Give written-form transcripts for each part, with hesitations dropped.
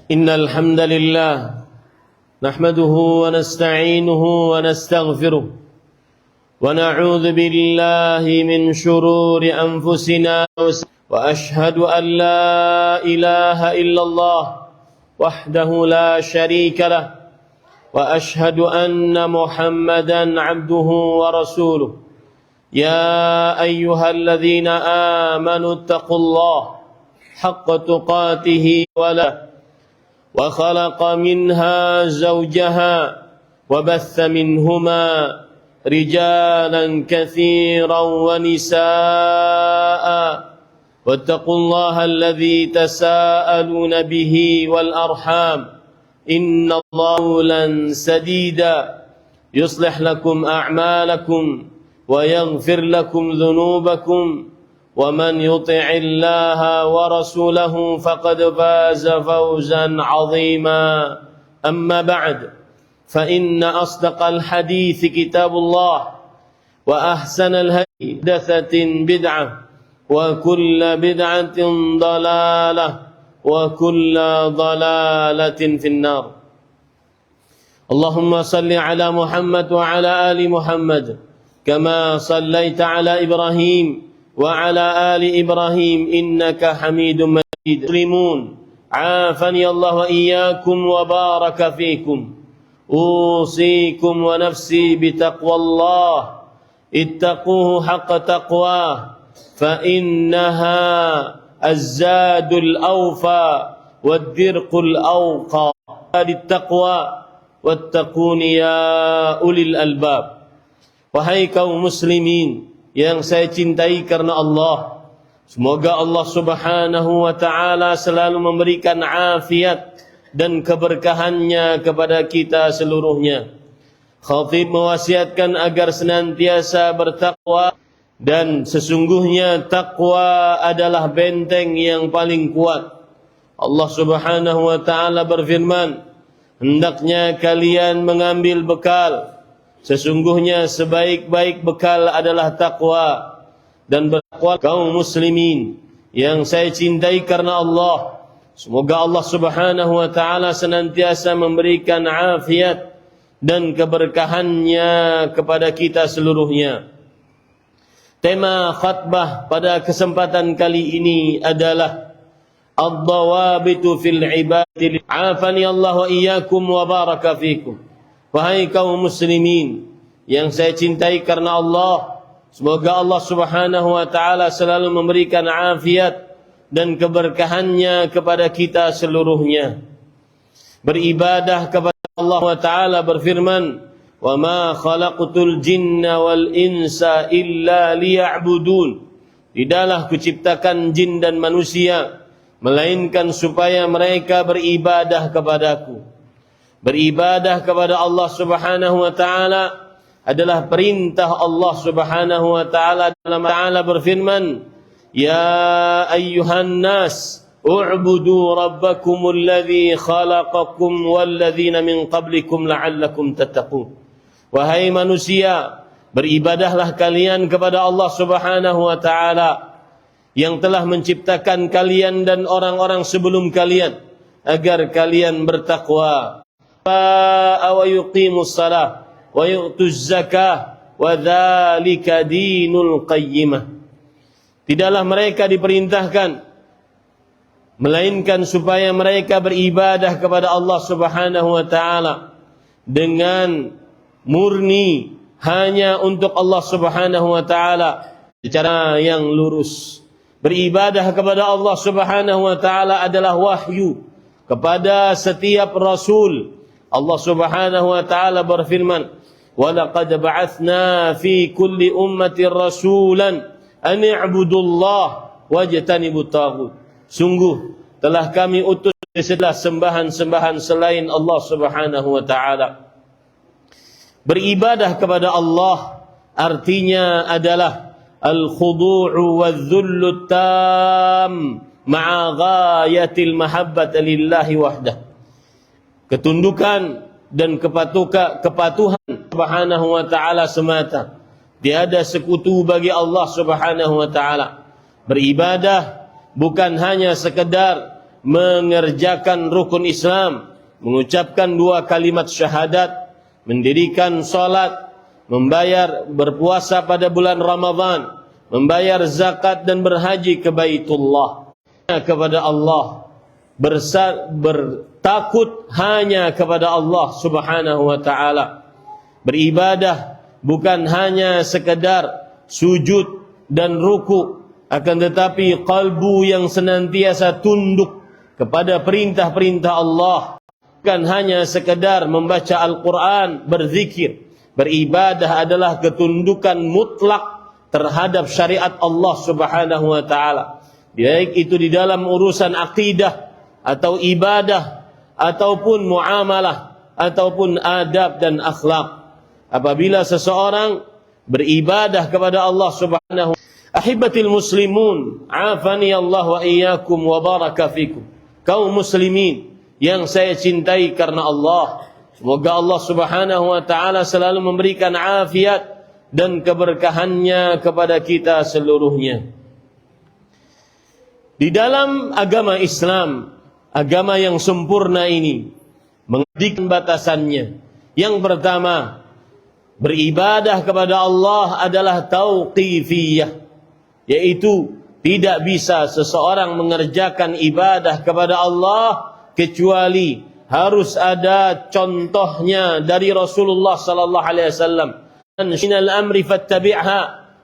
إن الحمد لله نحمده ونستعينه ونستغفره ونعوذ بالله من شرور أنفسنا وأشهد أن لا إله إلا الله وحده لا شريك له وأشهد أن محمدا عبده ورسوله يا أيها الذين آمنوا اتقوا الله حق تقاته وخلق منها زوجها وبث منهما رجالا كثيرا ونساء واتقوا الله الذي تساءلون به والأرحام إن الله قولا سديدا يصلح لكم أعمالكم ويغفر لكم ذنوبكم ومن يطع الله ورسوله فقد فاز فوزا عظيما أما بعد فإن أصدق الحديث كتاب الله وأحسن الهدي محدثة بدعة وكل بدعة ضلالة وكل ضلالة في النار. اللهم صل على محمد وعلى آل محمد كما صليت على إبراهيم وعلى آل إبراهيم إنك حميد مجيد. مسلمون عافني الله وإياكم وبارك فيكم. أوصيكم ونفسي بتقوى الله اتقوه حق تقواه فإنها الزاد الأوفى والدرق الأوقى للتقوى واتقون يا أولي الألباب. Wahai kaum muslimin yang saya cintai karena Allah, semoga Allah Subhanahu wa taala selalu memberikan afiat dan keberkahannya kepada kita seluruhnya. Khatib mewasiatkan agar senantiasa bertakwa, dan sesungguhnya takwa adalah benteng yang paling kuat. Allah Subhanahu wa taala berfirman, hendaknya kalian mengambil bekal. Sesungguhnya sebaik-baik bekal adalah takwa. Dan bertakwa kaum muslimin yang saya cintai karena Allah, semoga Allah Subhanahu wa taala senantiasa memberikan afiat dan keberkahannya kepada kita seluruhnya. Tema khutbah pada kesempatan kali ini adalah ad-dawabitu fil ibadati. Afani Allah wa iyyakum wa baraka fikum. Wahai kaum muslimin yang saya cintai karena Allah, semoga Allah Subhanahu wa taala selalu memberikan afiat dan keberkahannya kepada kita seluruhnya. Beribadah kepada Allah wa taala berfirman, "Wa ma khalaqtul jinna wal insa illa liya'budun." Tidaklah kuciptakan jin dan manusia melainkan supaya mereka beribadah kepadaku. Beribadah kepada Allah Subhanahu wa taala adalah perintah Allah Subhanahu wa taala. Dalam Ta'ala berfirman, "Ya ayyuhan nas, u'budu rabbakumul ladzi khalaqakum wal ladzina min qablikum la'allakum tattaqun." Wahai manusia, beribadahlah kalian kepada Allah Subhanahu wa taala yang telah menciptakan kalian dan orang-orang sebelum kalian agar kalian bertakwa. Wa yuqimus shalah wa yu'tuz zakah wa dzalika dinul qayyimah. Tidaklah mereka diperintahkan melainkan supaya mereka beribadah kepada Allah Subhanahu wa taala dengan murni hanya untuk Allah Subhanahu wa taala secara yang lurus. Beribadah kepada Allah Subhanahu wa taala adalah wahyu kepada setiap rasul. Allah Subhanahu wa taala berfirman, "Wa laqad ba'atsna fi kulli ummatin rasulan an i'budullah wajtanibut taghut." Sungguh telah kami utus setelah sembahan-sembahan selain Allah Subhanahu wa taala. Beribadah kepada Allah artinya adalah al-khudu'u wadh-dhullu tam ma'a ghayatil mahabbati lillahi wahdah. Ketundukan dan kepatuhan Subhanahu wa taala semata. Tiada sekutu bagi Allah Subhanahu wa taala. Beribadah bukan hanya sekedar mengerjakan rukun Islam, mengucapkan 2 kalimat syahadat, mendirikan salat, membayar berpuasa pada bulan Ramadan, membayar zakat dan berhaji ke Baitullah, kepada Allah, bertakut hanya kepada Allah Subhanahu wa taala, beribadah bukan hanya sekedar sujud dan ruku, akan tetapi qalbu yang senantiasa tunduk kepada perintah-perintah Allah, bukan hanya sekedar membaca Al-Quran, berzikir. Beribadah adalah ketundukan mutlak terhadap syariat Allah Subhanahu wa taala, baik itu di dalam urusan akidah atau ibadah ataupun muamalah ataupun adab dan akhlak. Apabila seseorang beribadah kepada Allah Subhanahu wa taala, ahibatil muslimun, afani Allah wa iyyakum wa baraka fikum. Kaum muslimin yang saya cintai karena Allah, semoga Allah Subhanahu wa taala selalu memberikan afiat dan keberkahannya kepada kita seluruhnya. Di dalam agama Islam, agama yang sempurna ini, mengedikan batasannya. Yang pertama, beribadah kepada Allah adalah tauqifiyah, yaitu tidak bisa seseorang mengerjakan ibadah kepada Allah kecuali harus ada contohnya dari Rasulullah sallallahu alaihi wasallam. Minal amri fattabi'ha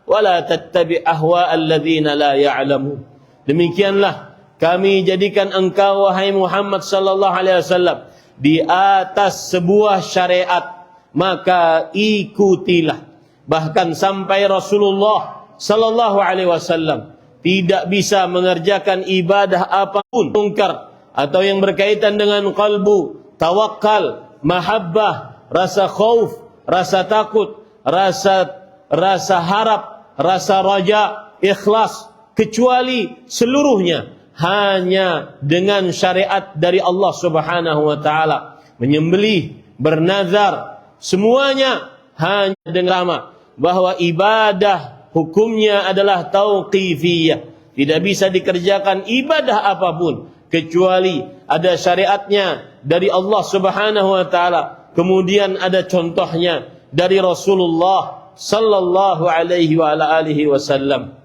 wa la tattabi' ahwa alladhina la ya'lamun. Demikianlah kami jadikan engkau wahai Muhammad sallallahu alaihi wasallam di atas sebuah syariat, maka ikutilah. Bahkan sampai Rasulullah sallallahu alaihi wasallam tidak bisa mengerjakan ibadah apapun mungkar atau yang berkaitan dengan qalbu, tawakal, mahabbah, rasa khauf, rasa takut, rasa harap, rasa raja, ikhlas, kecuali seluruhnya hanya dengan syariat dari Allah Subhanahu wa taala. Menyembelih, bernazar, semuanya hanya dengan nama bahwa ibadah hukumnya adalah tauqifiyah. Tidak bisa dikerjakan ibadah apapun kecuali ada syariatnya dari Allah Subhanahu wa taala, kemudian ada contohnya dari Rasulullah sallallahu alaihi wa ala alihi wasallam.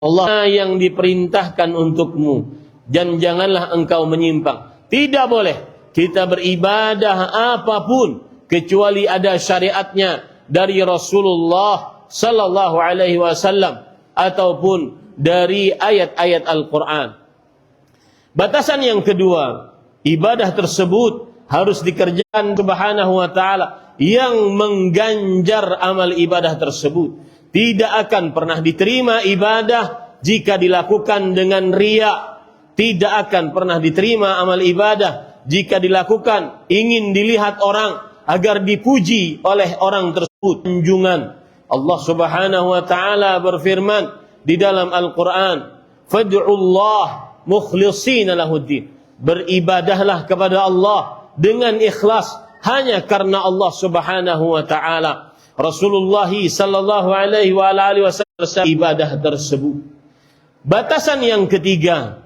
Allah yang diperintahkan untukmu, dan janganlah engkau menyimpang. Tidak boleh kita beribadah apapun kecuali ada syariatnya dari Rasulullah sallallahu alaihi wasallam ataupun dari ayat-ayat Al-Quran. Batasan yang kedua, ibadah tersebut harus dikerjakan Subhanahu wa taala yang mengganjar amal ibadah tersebut. Tidak akan pernah diterima ibadah jika dilakukan dengan riya. Tidak akan pernah diterima amal ibadah jika dilakukan ingin dilihat orang agar dipuji oleh orang tersebut. Junjungan Allah Subhanahu wa taala berfirman di dalam Al-Quran, "Fad'ullah mukhlishina lahuddin." Beribadahlah kepada Allah dengan ikhlas hanya karena Allah Subhanahu wa taala. Rasulullah sallallahu alaihi wa alihi wasallam ibadah tersebut. Batasan yang ketiga,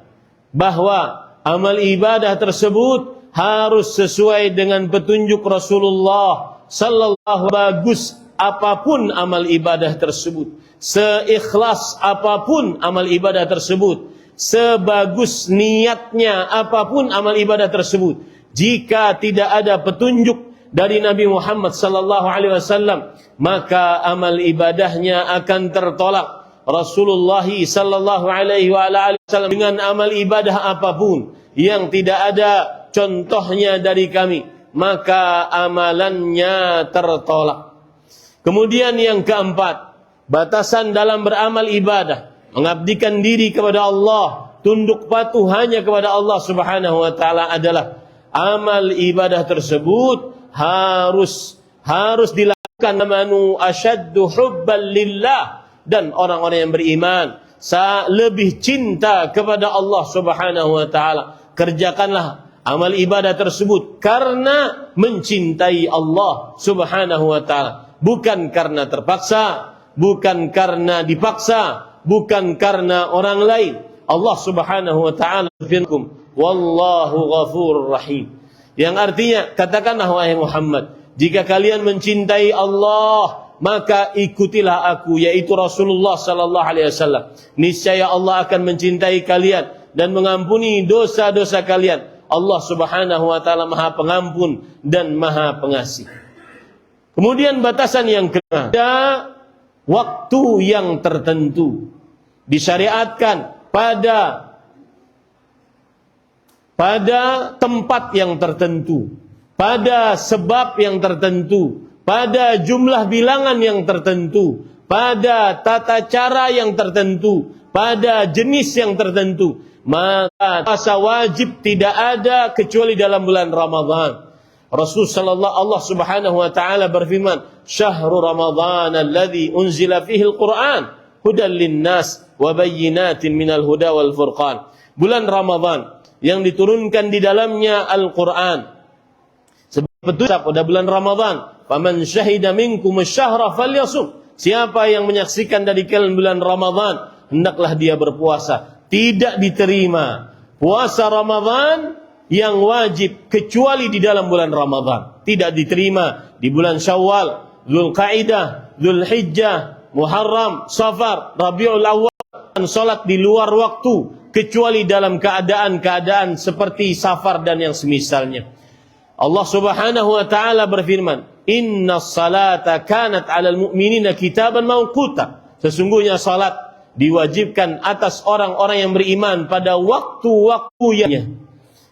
bahwa amal ibadah tersebut harus sesuai dengan petunjuk Rasulullah sallallahu bagus apapun amal ibadah tersebut, seikhlas apapun amal ibadah tersebut, sebagus niatnya apapun amal ibadah tersebut, jika tidak ada petunjuk dari Nabi Muhammad sallallahu alaihi wasallam, maka amal ibadahnya akan tertolak. Rasulullah sallallahu alaihi wasallam dengan amal ibadah apapun yang tidak ada contohnya dari kami, maka amalannya tertolak. Kemudian yang keempat, batasan dalam beramal ibadah, mengabdikan diri kepada Allah, tunduk patuh hanya kepada Allah Subhanahu wa taala adalah amal ibadah tersebut harus dilakukan manu asyaddu hubban lillah, dan orang-orang yang beriman lebih cinta kepada Allah Subhanahu wa taala. Kerjakanlah amal ibadah tersebut karena mencintai Allah Subhanahu wa taala, bukan karena terpaksa, bukan karena dipaksa, bukan karena orang lain. Allah Subhanahu wa taala firman, wallahu ghafurur rahim. Yang artinya, katakanlah wahai Muhammad, jika kalian mencintai Allah, maka ikutilah aku, yaitu Rasulullah sallallahu alaihi wasallam. Niscaya Allah akan mencintai kalian dan mengampuni dosa-dosa kalian. Allah Subhanahu wa taala Maha Pengampun dan Maha Pengasih. Kemudian batasan yang kedua, ada waktu yang tertentu disyariatkan pada tempat yang tertentu, pada sebab yang tertentu, pada jumlah bilangan yang tertentu, pada tata cara yang tertentu, pada jenis yang tertentu. Maka puasa wajib tidak ada kecuali dalam bulan Ramadan. Allah Subhanahu wa taala berfirman, "Syahrul Ramadan alladzi unzila fihi al-Qur'an hudan lin-nas wa bayyinatin minal huda wal furqan." Bulan Ramadan yang diturunkan di dalamnya Al-Qur'an. Betul pada bulan Ramadan, "Faman syahida minkum asy-syahra falyasum." Siapa yang menyaksikan dari kalian bulan Ramadan, hendaklah dia berpuasa. Tidak diterima puasa Ramadan yang wajib kecuali di dalam bulan Ramadan. Tidak diterima di bulan Syawal, Dzulqa'dah, Dzulhijjah, Muharram, Safar, Rabiul Awwal, dan salat di luar waktu kecuali dalam keadaan-keadaan seperti safar dan yang semisalnya. Allah Subhanahu wa taala berfirman, "Innas salata kanat 'alal mu'minina kitaban mawquta." Sesungguhnya salat diwajibkan atas orang-orang yang beriman pada waktu-waktunya.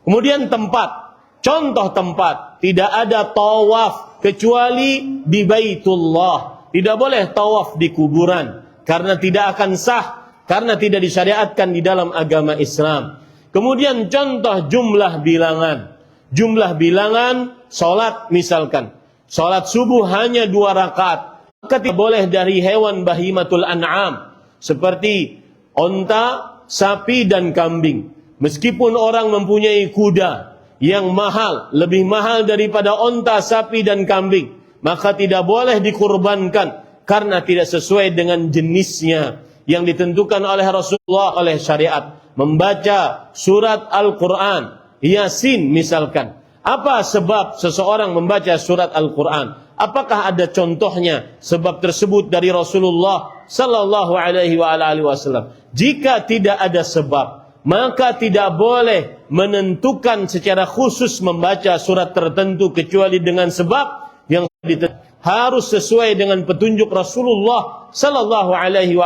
Kemudian tempat, contoh tempat, tidak ada tawaf kecuali di Baitullah. Tidak boleh tawaf di kuburan karena tidak akan sah, karena tidak disyariatkan di dalam agama Islam. Kemudian contoh jumlah bilangan. Jumlah bilangan salat, misalkan salat subuh hanya 2 rakaat. Maka tidak boleh dari hewan bahimatul an'am seperti onta, sapi dan kambing. Meskipun orang mempunyai kuda yang mahal, lebih mahal daripada onta, sapi dan kambing, maka tidak boleh dikurbankan karena tidak sesuai dengan jenisnya yang ditentukan oleh Rasulullah, oleh syariat. Membaca surat Al-Quran, Yasin misalkan. Apa sebab seseorang membaca surat Al-Quran? Apakah ada contohnya sebab tersebut dari Rasulullah sallallahu alaihi wasallam? Jika tidak ada sebab, maka tidak boleh menentukan secara khusus membaca surat tertentu kecuali dengan sebab yang harus sesuai dengan petunjuk Rasulullah sallallahu alaihi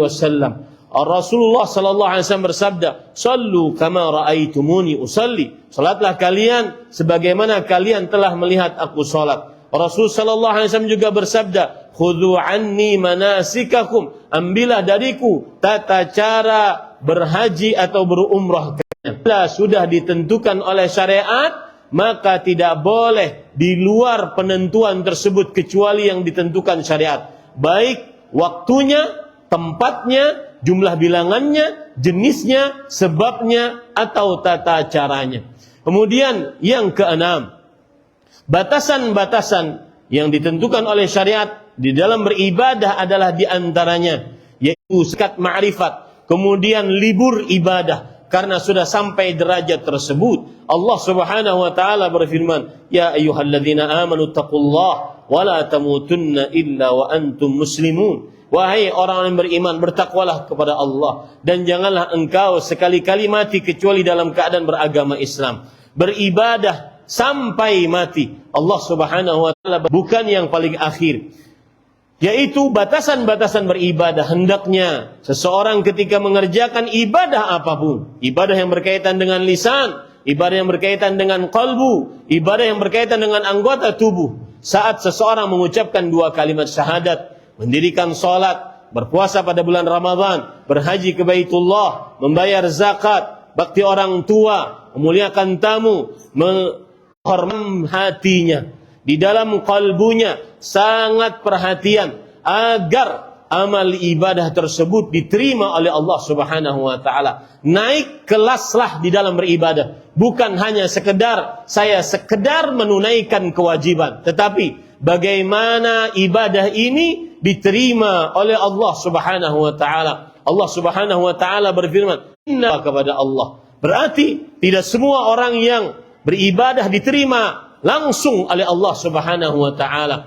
wasallam. Rasulullah sallallahu alaihi wasallam bersabda, "Shallu kama raaitumuni usalli." Salatlah kalian sebagaimana kalian telah melihat aku salat. Rasul sallallahu alaihi wasallam juga bersabda, "Khudhu anni manasikakum." Ambillah dariku tata cara berhaji atau berumrah. Bila sudah ditentukan oleh syariat, maka tidak boleh di luar penentuan tersebut kecuali yang ditentukan syariat. Baik waktunya, tempatnya, jumlah bilangannya, jenisnya, sebabnya, atau tata caranya. Kemudian yang keenam, batasan-batasan yang ditentukan oleh syariat di dalam beribadah adalah diantaranya, yaitu sekat ma'rifat, kemudian libur ibadah, karena sudah sampai derajat tersebut. Allah Subhanahu wa taala berfirman, "Ya ayyuhalladzina amanu taqullaha wa la tamutunna illa wa antum muslimun." Wahai orang yang beriman, bertakwalah kepada Allah dan janganlah engkau sekali-kali mati kecuali dalam keadaan beragama Islam. Beribadah sampai mati. Allah Subhanahu wa taala bukan yang paling akhir. Yaitu batasan-batasan beribadah. Hendaknya seseorang ketika mengerjakan ibadah apapun, ibadah yang berkaitan dengan lisan, ibadah yang berkaitan dengan qalbu, ibadah yang berkaitan dengan anggota tubuh, saat seseorang mengucapkan 2 kalimat syahadat, mendirikan salat, berpuasa pada bulan Ramadan, berhaji ke Baitullah, membayar zakat, bakti orang tua, memuliakan tamu, menghormati hatinya, di dalam kalbunya sangat perhatian agar amal ibadah tersebut diterima oleh Allah Subhanahu wa taala. Naik kelaslah di dalam beribadah, bukan hanya saya sekedar menunaikan kewajiban, tetapi bagaimana ibadah ini diterima oleh Allah Subhanahu wa taala. Allah Subhanahu wa taala berfirman, "Inna" kepada Allah, Berarti tidak semua orang yang beribadah diterima langsung oleh Allah Subhanahu wa taala.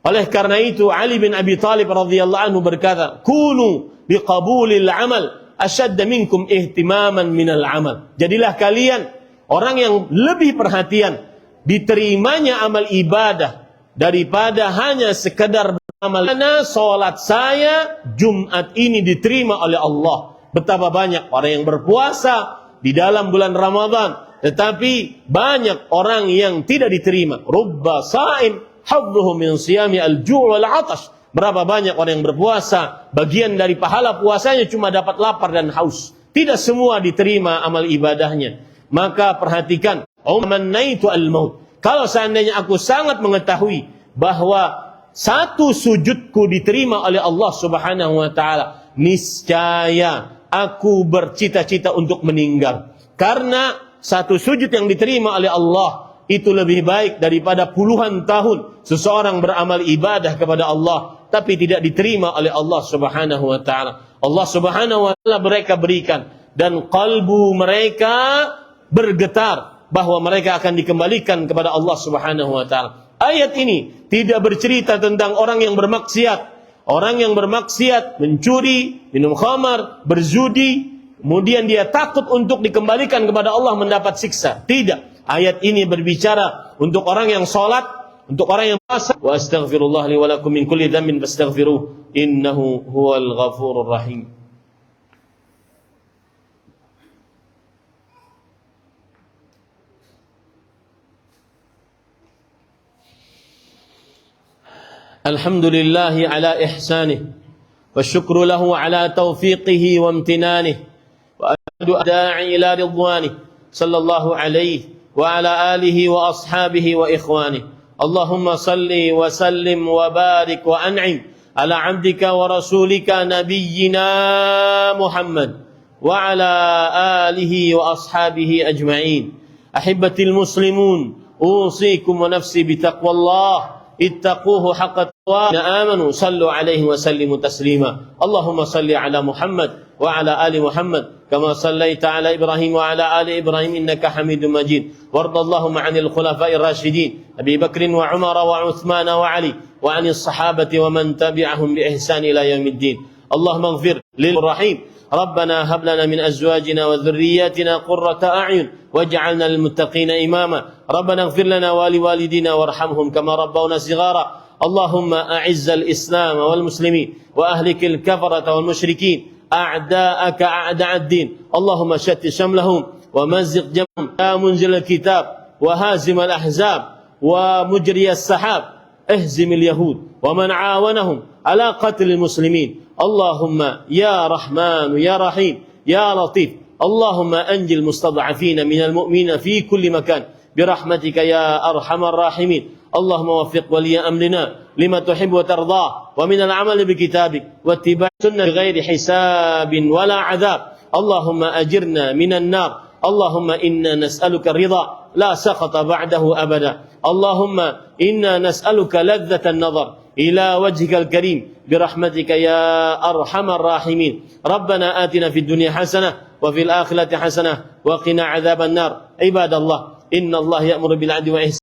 Oleh karena itu Ali bin Abi Thalib radhiyallahu anhu berkata, "Kunu biqabulil amal ashadda minkum ihtimaman minal amal." Jadilah kalian orang yang lebih perhatian diterimanya amal ibadah daripada hanya sekedar beramal. Karena salat saya Jumat ini diterima oleh Allah. Betapa banyak orang yang berpuasa di dalam bulan Ramadan, tetapi banyak orang yang tidak diterima. Rubba sa'im hadduhu min siyami al-ju' wal 'atash. Berapa banyak orang yang berpuasa, bagian dari pahala puasanya cuma dapat lapar dan haus. Tidak semua diterima amal ibadahnya. Maka perhatikan, umannaitu al-maut. Kalau seandainya aku sangat mengetahui bahwa satu sujudku diterima oleh Allah Subhanahu wa taala, niscaya aku bercita-cita untuk meninggal. Karena satu sujud yang diterima oleh Allah itu lebih baik daripada puluhan tahun seseorang beramal ibadah kepada Allah tapi tidak diterima oleh Allah Subhanahu wa taala. Allah Subhanahu wa taala mereka berikan dan kalbu mereka bergetar bahwa mereka akan dikembalikan kepada Allah Subhanahu wa taala. Ayat ini tidak bercerita tentang orang yang bermaksiat. Orang yang bermaksiat, mencuri, minum khamar, berzudi, kemudian dia takut untuk dikembalikan kepada Allah mendapat siksa. Tidak. Ayat ini berbicara untuk orang yang salat, untuk orang yang puasa. Wa astaghfirullah li wa lakum min kulli dhanbin fastaghfiruh innahu huwal ghafurur rahim. Alhamdulillahi ala ihsanih wa syukru lahu ala taufiqihi wa amtinanih wa ashhadu an da'i ila ridwanih sallallahu alaihi wa ala alihi wa ashabihi wa ikhwanih. Allahumma salli wa sallim wa barik wa an'im ala abdika wa rasulika nabiyyina Muhammad wa ala alihi wa ashabihi ajma'in. Ahibbatil muslimun, usikum wa nafsi bitaqwallah. اتقوه حق التقوى آمنوا صلوا عليه وسلموا تسليما. اللهم صل على محمد وعلى آل محمد كما صليت على إبراهيم وعلى آل إبراهيم إنك حميد مجيد. وارض اللهم عن الخلفاء الراشدين أبي بكر وعمر وعثمان وعلي وعن الصحابة ومن تبعهم بإحسان إلى يوم الدين. اللهم اغفر للرحيم ربنا هب لنا من أزواجنا وذرياتنا قرة أعين واجعلنا للمتقين إماما. ربنا اغفر لنا ولوالدينا وارحمهم كما ربونا صغارا. اللهم أعز الإسلام والمسلمين وأهلك الكفرة والمشركين أعداءك أعداء الدين. اللهم شتت شملهم ومزق جمعهم يا منزل الكتاب وهازم الأحزاب ومجري السحاب. اهزم اليهود ومن عاونهم على قتل المسلمين. اللهم يا رحمن يا رحيم يا لطيف. اللهم أنجي المستضعفين من المؤمنين في كل مكان برحمتك يا أرحم الراحمين. اللهم وفق ولي أمرنا لما تحب وترضاه ومن العمل بكتابك واتباع سنة بغير حساب ولا عذاب. اللهم أجرنا من النار. اللهم إنا نسألك الرضا لا سخط بعده أبدا. اللهم إنا نسألك لذة النظر إلى وجهك الكريم برحمتك يا أرحم الراحمين. ربنا آتنا في الدنيا حسنة وفي الآخرة حسنة وقنا عذاب النار. عباد الله إن الله يأمر بالعدل والإحسان